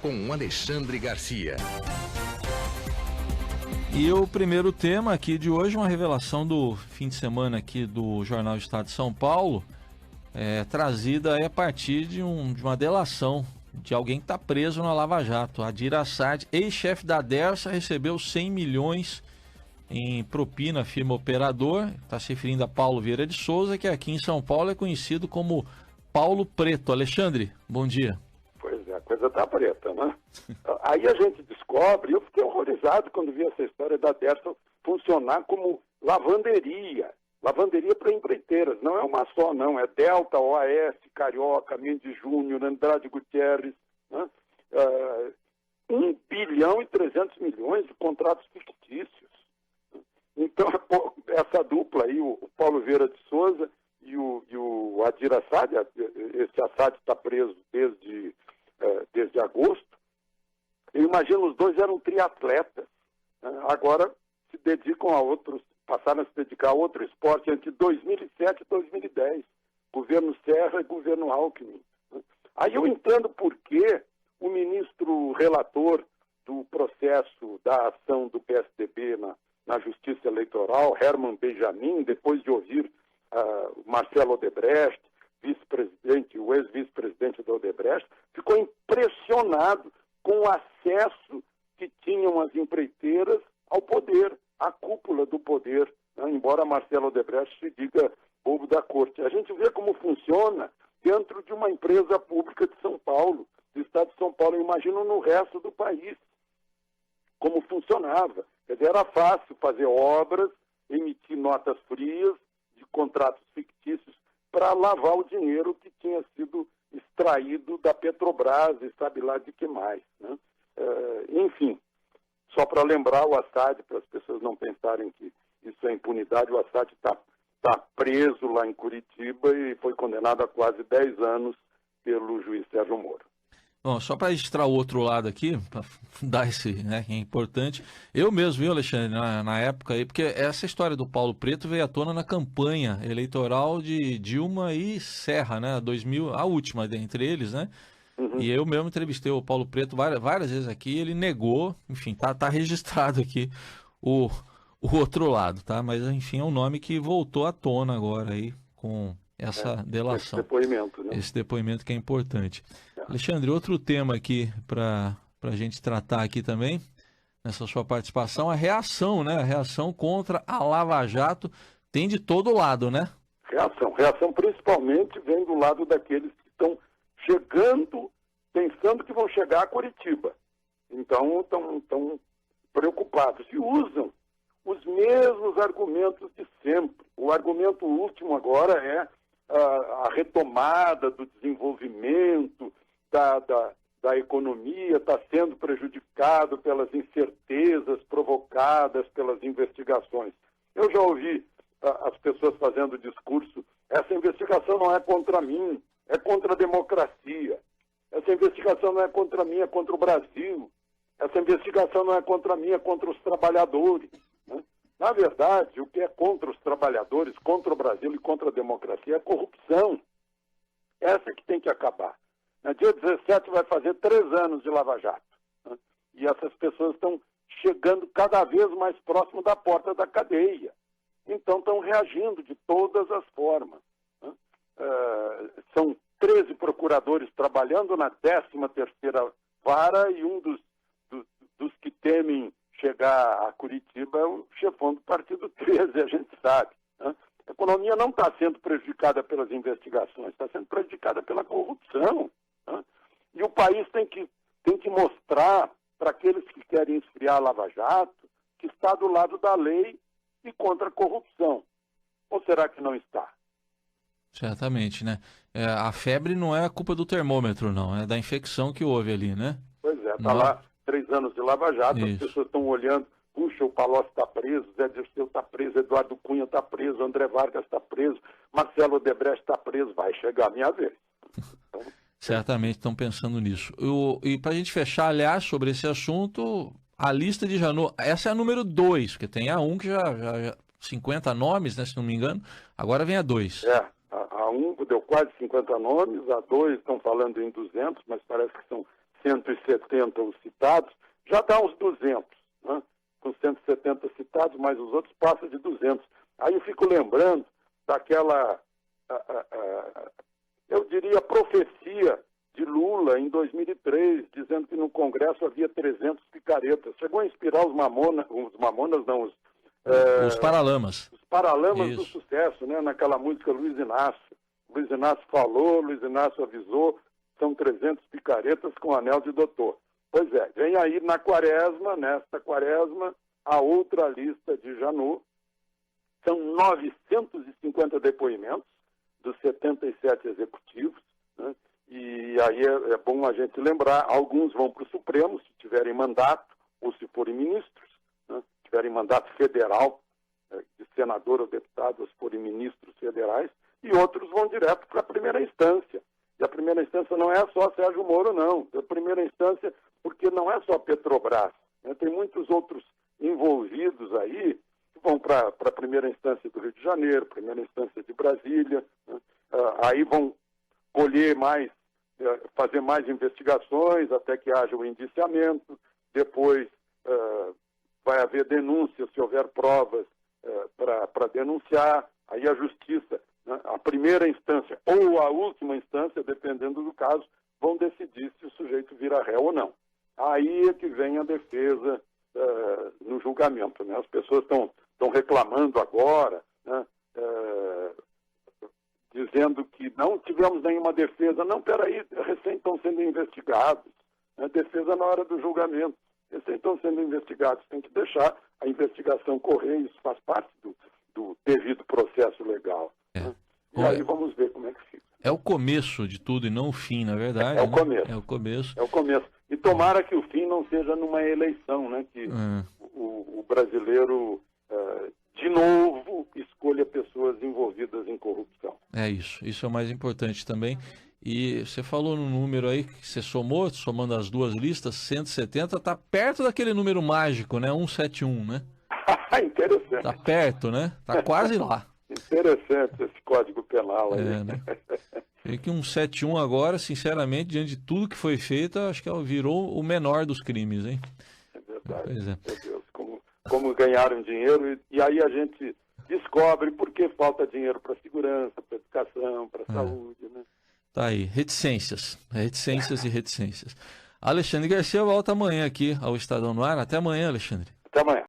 com Alexandre Garcia. E o primeiro tema aqui de hoje, uma revelação do fim de semana aqui do Jornal Estado de São Paulo, trazida aí a partir de uma delação de alguém que está preso na Lava Jato. Adir Assad, ex-chefe da Dersa, recebeu 100 milhões em propina, firma operador. Está se referindo a Paulo Vieira de Souza, que aqui em São Paulo é conhecido como Paulo Preto. Alexandre, bom dia. Pois é, a coisa tá preta, né? Aí a gente descobre, eu fiquei horrorizado quando vi essa história da Dersa funcionar como lavanderia para empreiteiras. Não é uma só, não. É Delta, OAS, Carioca, Mendes Júnior, Andrade Gutierrez, né? 1 bilhão e 300 milhões de contratos fictícios. Então, essa dupla aí, o Paulo Vieira de Souza e o Adir Assad, esse Assad está preso desde agosto. Eu imagino, os dois eram triatletas, né? Agora se dedicam a outros, passaram a se dedicar a outro esporte entre 2007 e 2010, governo Serra e governo Alckmin. Aí eu entendo por que o ministro relator do processo da ação do PSDB na Justiça Eleitoral, Herman Benjamin, depois de ouvir Marcelo Odebrecht, vice-presidente, o ex-vice-presidente da Odebrecht, ficou impressionado com o acesso que tinham as empreiteiras ao poder, à cúpula do poder, né? Embora Marcelo Odebrecht se diga bobo da corte. A gente vê como funciona dentro de uma empresa pública de São Paulo, do estado de São Paulo. Eu imagino no resto do país como funcionava. Quer dizer, era fácil fazer obras, emitir notas frias de contratos fictícios para lavar o dinheiro que tinha sido extraído da Petrobras e sabe lá de que mais, né? Enfim, só para lembrar o Assad, para as pessoas não pensarem que isso é impunidade, o Assad está preso lá em Curitiba e foi condenado a quase 10 anos pelo juiz Sérgio Moro. Bom, só para registrar o outro lado aqui, para dar esse, né, que é importante. Eu mesmo, viu, Alexandre, na época aí, porque essa história do Paulo Preto veio à tona na campanha eleitoral de Dilma e Serra, né, 2000, a última entre eles, né? Uhum. E eu mesmo entrevistei o Paulo Preto várias vezes aqui, ele negou, enfim, tá registrado aqui o outro lado, tá? Mas, enfim, é um nome que voltou à tona agora aí com essa delação. Esse depoimento, né? Esse depoimento que é importante. Alexandre, outro tema aqui para a gente tratar aqui também, nessa sua participação, a reação, né? A reação contra a Lava Jato tem de todo lado, né? Reação principalmente vem do lado daqueles que estão chegando, pensando que vão chegar a Curitiba. Então, estão preocupados e usam os mesmos argumentos de sempre. O argumento último agora é a retomada do desenvolvimento da economia está sendo prejudicado pelas incertezas provocadas pelas investigações. Eu já ouvi as pessoas fazendo discurso, essa investigação não é contra mim, é contra a democracia. Essa investigação não é contra mim, é contra o Brasil. Essa investigação não é contra mim, é contra os trabalhadores, né? Na verdade, o que é contra os trabalhadores, contra o Brasil e contra a democracia é a corrupção. Essa que tem que acabar. No dia 17 vai fazer 3 anos de Lava Jato, né? E essas pessoas estão chegando cada vez mais próximo da porta da cadeia. Então estão reagindo de todas as formas, né? São 13 procuradores trabalhando na 13ª vara e um dos que temem chegar a Curitiba é o chefão do Partido 13, a gente sabe, né? A economia não está sendo prejudicada pelas investigações, está sendo prejudicada pela corrupção, né? E o país tem que mostrar para aqueles que querem esfriar a Lava Jato que está do lado da lei e contra a corrupção. Ou será que não está? Certamente, né? A febre não é a culpa do termômetro, não. É da infecção que houve ali, né? Pois é, está lá 3 anos de Lava Jato, isso. As pessoas estão olhando, puxa, o Palocci está preso, Zé Dirceu está preso, Eduardo Cunha está preso, André Vargas está preso, Marcelo Odebrecht está preso, vai chegar a minha vez. Então, certamente estão pensando nisso. E para a gente fechar, aliás, sobre esse assunto, a lista de Janot, essa é a número 2, porque tem a 1 que já 50 nomes, né, se não me engano, agora vem a 2. A 1 deu quase 50 nomes, a 2 estão falando em 200, mas parece que são 170 os citados, já dá uns 200, né? Com 170 citados, mas os outros passam de 200. Aí eu fico lembrando daquela, eu diria, profecia de Lula em 2003, dizendo que no Congresso havia 300 picaretas. Chegou a inspirar os Mamonas não, Os Paralamas. os Paralamas Isso. do Sucesso, né? Naquela música Luiz Inácio. Luiz Inácio falou, Luiz Inácio avisou, são 300 picaretas com anel de doutor. Pois é, vem aí nesta quaresma, a outra lista de Janot. São 950 depoimentos dos 77 executivos, né? E aí é bom a gente lembrar, alguns vão para o Supremo, se tiverem mandato, ou se forem ministros, né? Se tiverem mandato federal, de senador ou deputado, ou se forem ministros federais, e outros vão direto para a primeira instância. E a primeira instância não é só Sérgio Moro, não. A primeira instância, porque não é só Petrobras, né? Tem muitos outros envolvidos aí que vão para a primeira instância do Rio de Janeiro, primeira instância de Brasília, né? Aí vão colher mais, fazer mais investigações até que haja o indiciamento, depois vai haver denúncia se houver provas para denunciar, aí a justiça, né, a primeira instância ou a última instância, dependendo do caso, vão decidir se o sujeito vira réu ou não. Aí é que vem a defesa no julgamento, né? As pessoas estão reclamando agora, né, dizendo que não tivemos nenhuma defesa. Não, peraí, recém estão sendo investigados. Né? Defesa na hora do julgamento. Recém estão sendo investigados. Tem que deixar a investigação correr, isso faz parte do devido processo legal. Né? E aí vamos ver como é que fica. É o começo de tudo e não o fim, na verdade. É o começo. É o começo. É o começo. E tomara que o fim não seja numa eleição, né? Que o brasileiro, de novo, escolha pessoas envolvidas em corrupção. É isso. Isso é o mais importante também. E você falou no número aí que você somando as duas listas, 170, está perto daquele número mágico, né? 171, né? Interessante. Está perto, né? Está quase lá. Interessante esse Código Penal aí. Né? E que 171 agora, sinceramente, diante de tudo que foi feito, acho que virou o menor dos crimes, hein? É verdade. Pois é. Meu Deus, como ganharam dinheiro e aí a gente descobre por que falta dinheiro para segurança, para educação, para saúde, né? Tá aí, reticências e reticências. Alexandre Garcia volta amanhã aqui ao Estadão no Ar. Até amanhã, Alexandre. Até amanhã.